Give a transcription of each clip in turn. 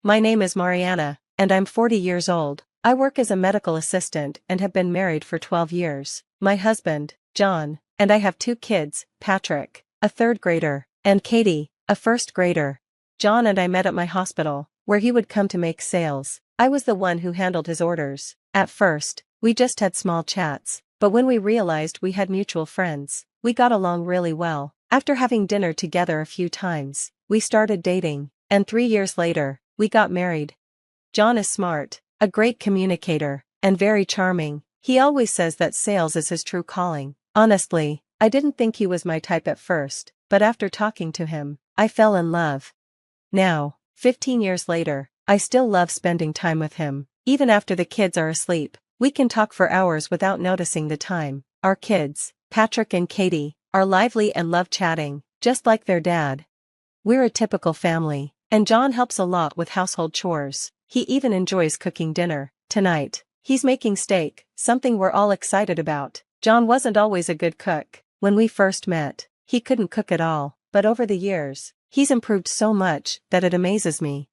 My name is Mariana, and I'm 40 years old. I work as a medical assistant and have been married for 12 years. My husband, John, and I have 2 kids, Patrick, a 3rd grader, and Katie, a 1st grader. John and I met at my hospital, where he would come to make sales. I was the one who handled his orders. At first, we just had small chats, but when we realized we had mutual friends, we got along really well. After having dinner together a few times, we started dating, and 3 years later, we got married. John is smart, a great communicator, and very charming. He always says that sales is his true calling. Honestly, I didn't think he was my type at first, but after talking to him, I fell in love. Now, 15 years later, I still love spending time with him. Even after the kids are asleep, we can talk for hours without noticing the time. Our kids, Patrick and Katie, are lively and love chatting, just like their dad. We're a typical family, and John helps a lot with household chores. He even enjoys cooking dinner. Tonight, he's making steak, something we're all excited about. John wasn't always a good cook. When we first met, he couldn't cook at all, but over the years, he's improved so much that it amazes me.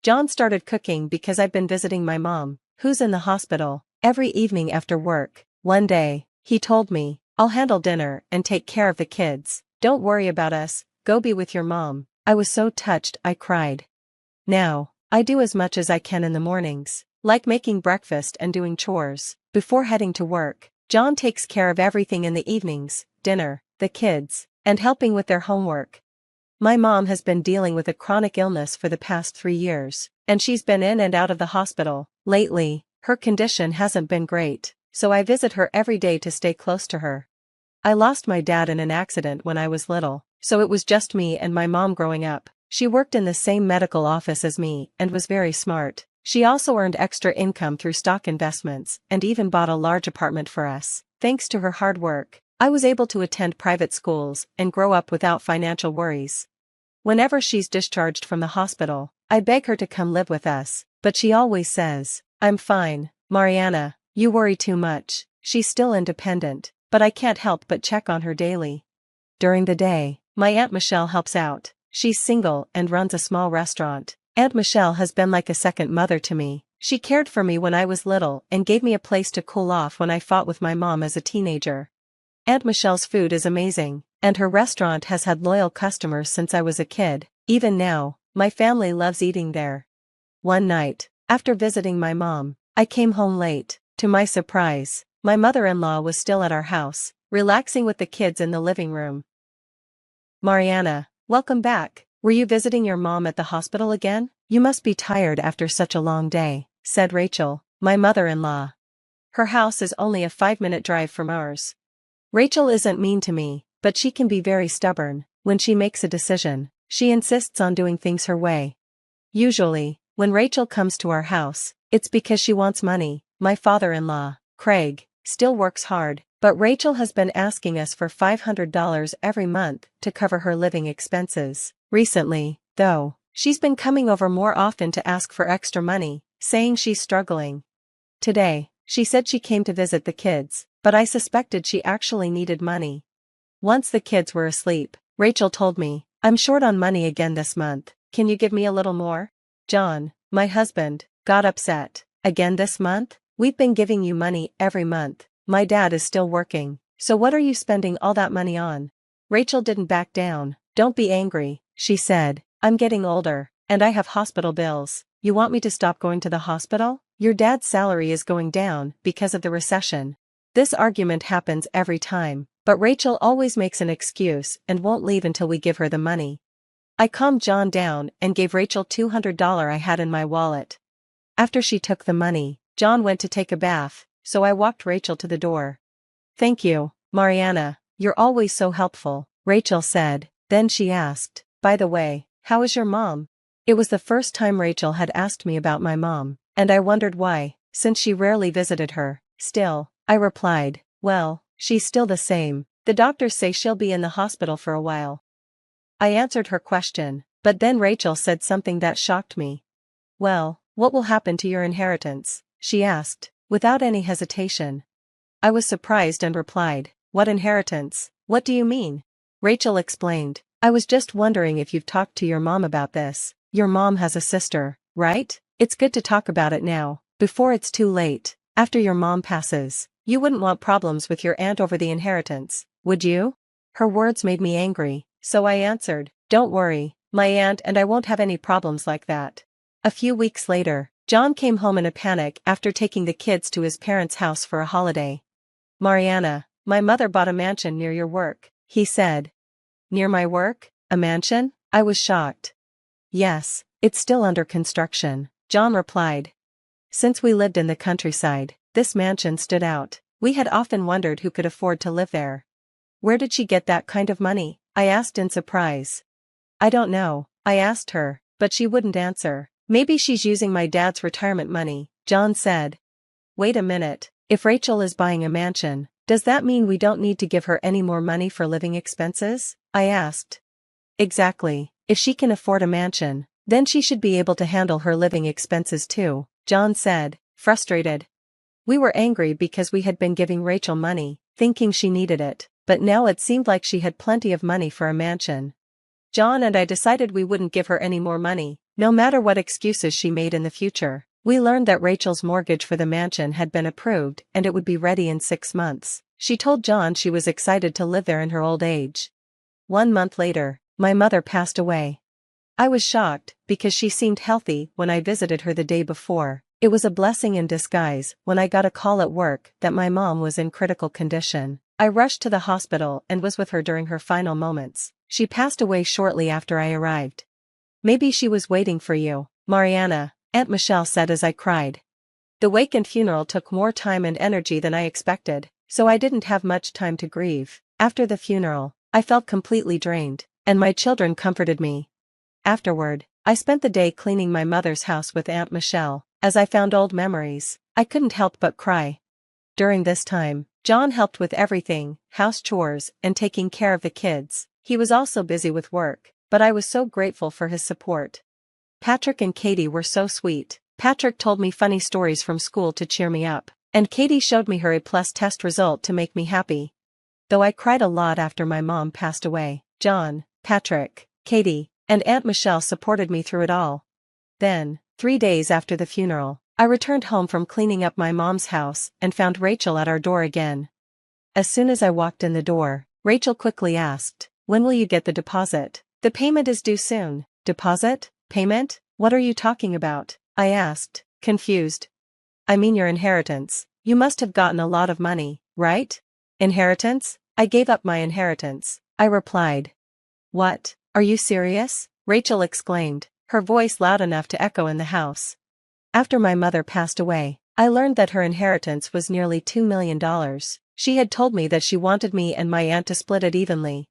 John started cooking because I've been visiting my mom, who's in the hospital, every evening after work. One day, he told me, "I'll handle dinner and take care of the kids. Don't worry about us, go be with your mom." I was so touched I cried. Now, I do as much as I can in the mornings, like making breakfast and doing chores. Before heading to work, John takes care of everything in the evenings, dinner, the kids, and helping with their homework. My mom has been dealing with a chronic illness for the past 3 years, and she's been in and out of the hospital. Lately, her condition hasn't been great, so I visit her every day to stay close to her. I lost my dad in an accident when I was little, so it was just me and my mom growing up. She worked in the same medical office as me and was very smart. She also earned extra income through stock investments and even bought a large apartment for us. Thanks to her hard work, I was able to attend private schools and grow up without financial worries. Whenever she's discharged from the hospital, I beg her to come live with us, but she always says, "I'm fine, Mariana, you worry too much." She's still independent, but I can't help but check on her daily. During the day, my Aunt Michelle helps out. She's single and runs a small restaurant. Aunt Michelle has been like a second mother to me. She cared for me when I was little and gave me a place to cool off when I fought with my mom as a teenager. Aunt Michelle's food is amazing, and her restaurant has had loyal customers since I was a kid. Even now, my family loves eating there. One night, after visiting my mom, I came home late. To my surprise, my mother-in-law was still at our house, relaxing with the kids in the living room. "Mariana, welcome back. Were you visiting your mom at the hospital again? You must be tired after such a long day," said Rachel, my mother-in-law. Her house is only a 5-minute drive from ours. Rachel isn't mean to me, but she can be very stubborn. When she makes a decision, she insists on doing things her way. Usually, when Rachel comes to our house, it's because she wants money. My father-in-law, Craig, still works hard, but Rachel has been asking us for $500 every month to cover her living expenses. Recently, though, she's been coming over more often to ask for extra money, saying she's struggling. Today, she said she came to visit the kids, but I suspected she actually needed money. Once the kids were asleep, Rachel told me, "I'm short on money again this month. Can you give me a little more?" John, my husband, got upset. "Again this month? We've been giving you money every month. My dad is still working, so what are you spending all that money on?" Rachel didn't back down. "Don't be angry," she said. "I'm getting older, and I have hospital bills. You want me to stop going to the hospital? Your dad's salary is going down because of the recession." This argument happens every time, but Rachel always makes an excuse and won't leave until we give her the money. I calmed John down and gave Rachel $200 I had in my wallet. After she took the money, John went to take a bath, so I walked Rachel to the door. "Thank you, Mariana, you're always so helpful," Rachel said. Then she asked, "By the way, how is your mom?" It was the first time Rachel had asked me about my mom, and I wondered why, since she rarely visited her. Still, I replied, "Well, she's still the same. The doctors say she'll be in the hospital for a while." I answered her question, but then Rachel said something that shocked me. "Well, what will happen to your inheritance?" she asked, without any hesitation. I was surprised and replied, "What inheritance? What do you mean?" Rachel explained, "I was just wondering if you've talked to your mom about this. Your mom has a sister, right? It's good to talk about it now, before it's too late. After your mom passes, you wouldn't want problems with your aunt over the inheritance, would you? Her words made me angry, so I answered, "Don't worry, my aunt and I won't have any problems like that." A few weeks later, John came home in a panic after taking the kids to his parents' house for a holiday. "Mariana, my mother bought a mansion near your work," he said. "Near my work? A mansion?" I was shocked. "Yes, it's still under construction," John replied. "Since we lived in the countryside, this mansion stood out. We had often wondered who could afford to live there." "Where did she get that kind of money?" I asked in surprise. "I don't know," I asked her, but she wouldn't answer. "Maybe she's using my dad's retirement money," John said. "Wait a minute, if Rachel is buying a mansion, does that mean we don't need to give her any more money for living expenses?" I asked. "Exactly, if she can afford a mansion, then she should be able to handle her living expenses too," John said, frustrated. We were angry because we had been giving Rachel money, thinking she needed it, but now it seemed like she had plenty of money for a mansion. John and I decided we wouldn't give her any more money, no matter what excuses she made in the future. We learned that Rachel's mortgage for the mansion had been approved and it would be ready in 6 months. She told John she was excited to live there in her old age. 1 month later, my mother passed away. I was shocked, because she seemed healthy when I visited her the day before. It was a blessing in disguise when I got a call at work that my mom was in critical condition. I rushed to the hospital and was with her during her final moments. She passed away shortly after I arrived. "Maybe she was waiting for you, Mariana," Aunt Michelle said as I cried. The wake and funeral took more time and energy than I expected, so I didn't have much time to grieve. After the funeral, I felt completely drained, and my children comforted me. Afterward, I spent the day cleaning my mother's house with Aunt Michelle. As I found old memories, I couldn't help but cry. During this time, John helped with everything, house chores, and taking care of the kids. He was also busy with work, but I was so grateful for his support. Patrick and Katie were so sweet. Patrick told me funny stories from school to cheer me up, and Katie showed me her A+ test result to make me happy. Though I cried a lot after my mom passed away, John, Patrick, Katie, and Aunt Michelle supported me through it all. Then, 3 days after the funeral, I returned home from cleaning up my mom's house and found Rachel at our door again. As soon as I walked in the door, Rachel quickly asked, "When will you get the deposit? The payment is due soon." "Deposit? Payment? What are you talking about?" I asked, confused. "I mean your inheritance. You must have gotten a lot of money, right?" "Inheritance? I gave up my inheritance," I replied. "What? Are you serious?" Rachel exclaimed, her voice loud enough to echo in the house. After my mother passed away, I learned that her inheritance was nearly $2 million. She had told me that she wanted me and my aunt to split it evenly.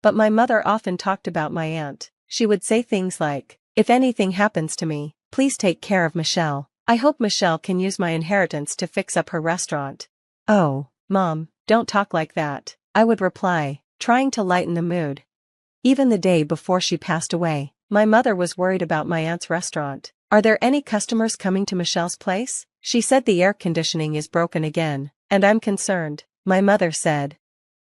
But my mother often talked about my aunt. She would say things like, "If anything happens to me, please take care of Michelle. I hope Michelle can use my inheritance to fix up her restaurant." "Oh, Mom, don't talk like that," I would reply, trying to lighten the mood. Even the day before she passed away, my mother was worried about my aunt's restaurant. "Are there any customers coming to Michelle's place? She said the air conditioning is broken again, and I'm concerned," my mother said.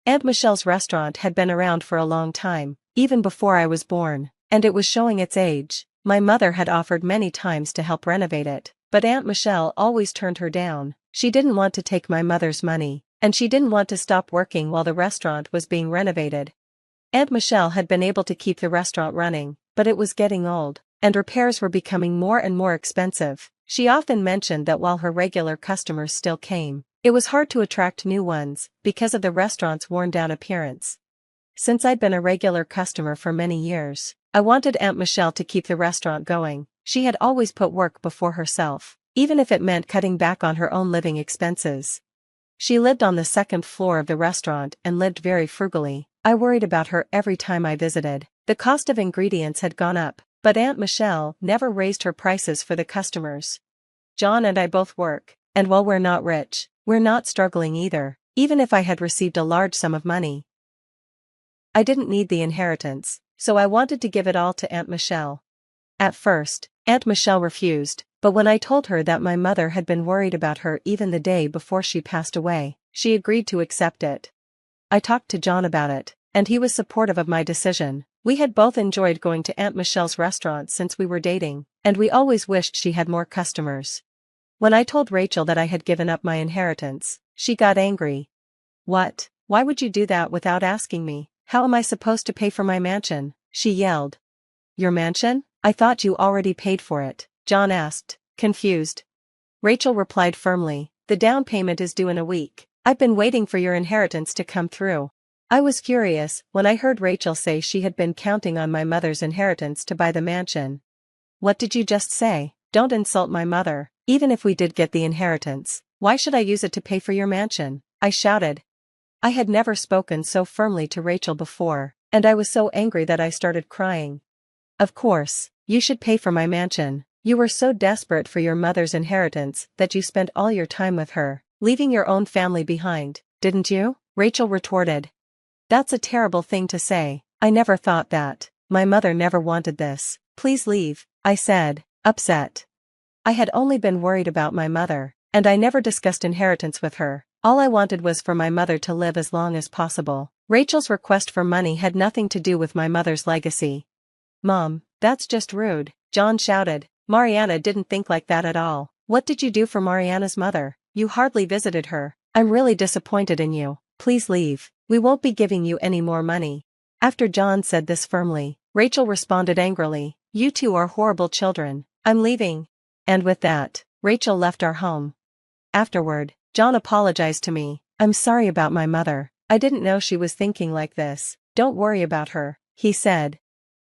Aunt Michelle's restaurant had been around for a long time, even before I was born, and it was showing its age. My mother had offered many times to help renovate it, but Aunt Michelle always turned her down. She didn't want to take my mother's money, and she didn't want to stop working while the restaurant was being renovated. Aunt Michelle had been able to keep the restaurant running, but it was getting old, and repairs were becoming more and more expensive. She often mentioned that while her regular customers still came, it was hard to attract new ones, because of the restaurant's worn-down appearance. Since I'd been a regular customer for many years, I wanted Aunt Michelle to keep the restaurant going. She had always put work before herself, even if it meant cutting back on her own living expenses. She lived on the second floor of the restaurant and lived very frugally. I worried about her every time I visited. The cost of ingredients had gone up, but Aunt Michelle never raised her prices for the customers. John and I both work, and while we're not rich, we're not struggling either, even if I had received a large sum of money. I didn't need the inheritance, so I wanted to give it all to Aunt Michelle. At first, Aunt Michelle refused, but when I told her that my mother had been worried about her even the day before she passed away, she agreed to accept it. I talked to John about it, and he was supportive of my decision. We had both enjoyed going to Aunt Michelle's restaurant since we were dating. and we always wished she had more customers. When I told Rachel that I had given up my inheritance, she got angry. What? Why would you do that without asking me? How am I supposed to pay for my mansion? She yelled. Your mansion? I thought you already paid for it, John asked, confused. Rachel replied firmly, the down payment is due in a week. I've been waiting for your inheritance to come through. I was furious when I heard Rachel say she had been counting on my mother's inheritance to buy the mansion. What did you just say? Don't insult my mother. Even if we did get the inheritance, why should I use it to pay for your mansion? I shouted. I had never spoken so firmly to Rachel before, and I was so angry that I started crying. Of course, you should pay for my mansion. You were so desperate for your mother's inheritance that you spent all your time with her, leaving your own family behind, didn't you? Rachel retorted. That's a terrible thing to say. I never thought that. My mother never wanted this. Please leave, I said, upset. I had only been worried about my mother, and I never discussed inheritance with her. All I wanted was for my mother to live as long as possible. Rachel's request for money had nothing to do with my mother's legacy. Mom, that's just rude, John shouted. Mariana didn't think like that at all. What did you do for Mariana's mother? You hardly visited her. I'm really disappointed in you. Please leave. We won't be giving you any more money. After John said this firmly, Rachel responded angrily. You two are horrible children. I'm leaving. And with that, Rachel left our home. Afterward, John apologized to me. I'm sorry about my mother. I didn't know she was thinking like this. Don't worry about her, he said.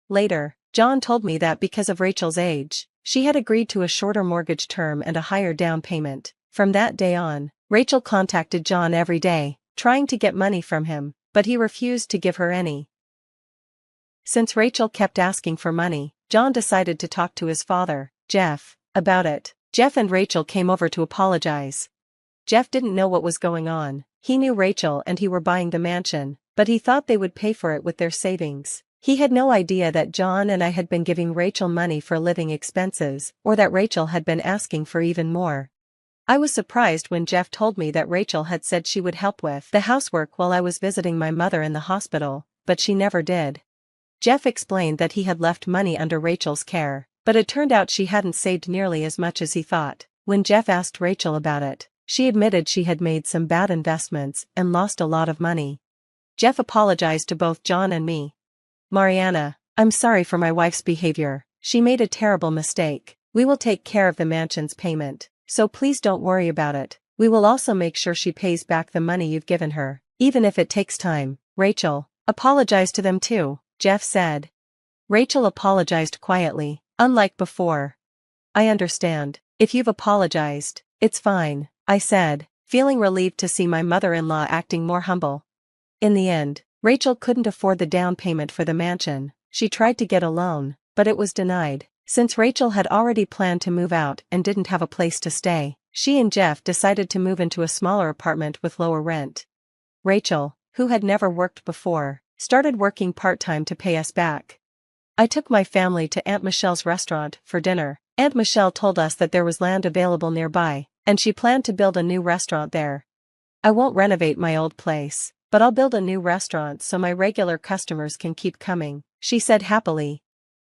Later, John told me that because of Rachel's age, she had agreed to a shorter mortgage term and a higher down payment. From that day on, Rachel contacted John every day, trying to get money from him, but he refused to give her any. Since Rachel kept asking for money, John decided to talk to his father, Jeff, about it. Jeff and Rachel came over to apologize. Jeff didn't know what was going on. He knew Rachel and he were buying the mansion, but he thought they would pay for it with their savings. He had no idea that John and I had been giving Rachel money for living expenses, or that Rachel had been asking for even more. I was surprised when Jeff told me that Rachel had said she would help with the housework while I was visiting my mother in the hospital, but she never did. Jeff explained that he had left money under Rachel's care, but it turned out she hadn't saved nearly as much as he thought. When Jeff asked Rachel about it, she admitted she had made some bad investments and lost a lot of money. Jeff apologized to both John and me. Mariana, I'm sorry for my wife's behavior. She made a terrible mistake. We will take care of the mansion's payment, so please don't worry about it. We will also make sure she pays back the money you've given her, even if it takes time. Rachel, apologize to them too, Jeff said. Rachel apologized quietly, unlike before. I understand. If you've apologized, it's fine, I said, feeling relieved to see my mother-in-law acting more humble. In the end, Rachel couldn't afford the down payment for the mansion. She tried to get a loan, but it was denied. Since Rachel had already planned to move out and didn't have a place to stay, she and Jeff decided to move into a smaller apartment with lower rent. Rachel, who had never worked before, started working part-time to pay us back. I took my family to Aunt Michelle's restaurant for dinner. Aunt Michelle told us that there was land available nearby, and she planned to build a new restaurant there. I won't renovate my old place, but I'll build a new restaurant so my regular customers can keep coming, she said happily.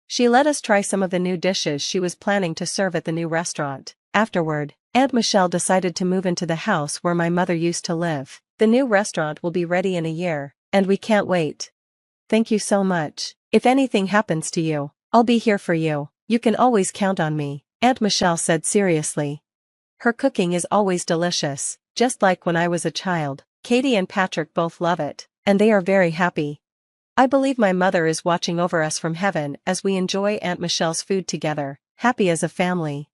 She let us try some of the new dishes she was planning to serve at the new restaurant. Afterward, Aunt Michelle decided to move into the house where my mother used to live. The new restaurant will be ready in a year, and we can't wait. Thank you so much. If anything happens to you, I'll be here for you. You can always count on me, Aunt Michelle said seriously. Her cooking is always delicious, just like when I was a child. Katie and Patrick both love it, and they are very happy. I believe my mother is watching over us from heaven as we enjoy Aunt Michelle's food together, happy as a family.